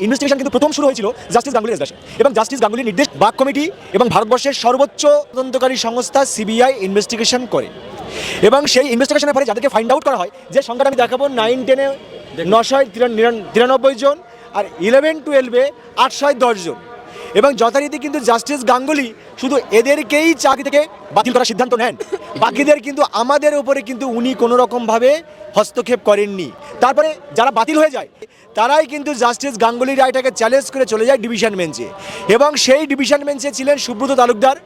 Investigation কিন্তু প্রথম শুরু হয়েছিল জাস্টিস গাঙ্গুলির এজলাসে এবং জাস্টিস গাঙ্গুলির নির্দেশ বাক কমিটি এবং ভারতবর্ষের সর্বোচ্চ তদন্তকারী সংস্থা সিবিআই ইনভেস্টিগেশন করে এবং সেই ইনভেস্টিগেশনের পরে যাদেরকে ফাইন্ড আউট করা হয় যে সংখ্যাটা আমি দেখাবো 9-10-এ 993 জন আর 11-12-এ 810 জন এবং যথারীতি কিন্তু জাস্টিস গাঙ্গুলি শুধু এদেরকেই চাকরি থেকে বাতিল করার সিদ্ধান্ত নেন, বাকিদের কিন্তু আমাদের উপরে কিন্তু উনি কোনো রকমভাবে হস্তক্ষেপ করেননি। তারপরে যারা বাতিল হয়ে যায় তারাই কিন্তু জাস্টিস গাঙ্গুলির রায়টাকে চ্যালেঞ্জ করে চলে যায় ডিভিশন বেঞ্চে এবং সেই ডিভিশন বেঞ্চে ছিলেন সুব্রত তালুকদার।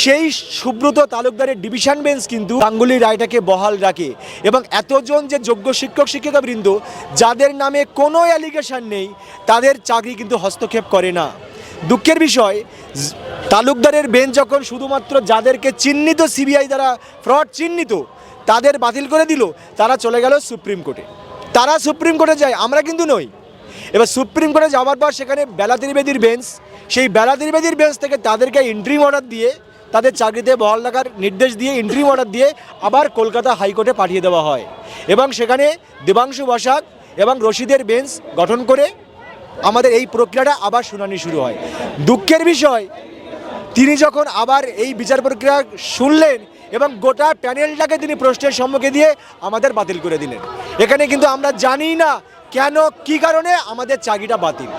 সেই সুব্রত তালুকদারের ডিভিশন বেঞ্চ কিন্তু গাঙ্গুলির রায়টাকে বহাল রাখে এবং এতজন যে যোগ্য শিক্ষক শিক্ষিকাবৃন্দ যাদের নামে কোনো অ্যালিগেশন নেই তাদের চাকরি কিন্তু হস্তক্ষেপ করে না। দুঃখের বিষয় তালুকদারের বেঞ্চ যখন শুধুমাত্র যাদেরকে চিহ্নিত সিবিআই দ্বারা ফ্রড চিহ্নিত তাদের বাতিল করে দিল, তারা চলে গেল সুপ্রিম কোর্টে। তারা সুপ্রিম কোর্টে যায়, আমরা কিন্তু নই। এবার সুপ্রিম কোর্টে যাওয়ার পর সেখানে বেলা ত্রিবেদীর বেঞ্চ, সেই বেলা ত্রিবেদীর বেঞ্চ থেকে তাদেরকে ইন্টারিম অর্ডার দিয়ে তাদের চাকরিতে বহাল রাখার নির্দেশ দিয়ে ইন্টারিম অর্ডার দিয়ে আবার কলকাতা হাইকোর্টে পাঠিয়ে দেওয়া হয় এবং সেখানে দেবাংশু বসাক এবং রশিদের বেঞ্চ গঠন করে আমাদের এই প্রক্রিয়াটা আবার শুনানি শুরু হয়। দুঃখের বিষয় তিনি যখন আবার এই বিচার প্রক্রিয়া শুনলেন এবং গোটা প্যানেলটাকে তিনি প্রশ্নের সম্মুখে দিয়ে আমাদের বাতিল করে দিলেন। এখানে কিন্তু আমরা জানি না কেন, কী কারণে আমাদের চাকরিটা বাতিল।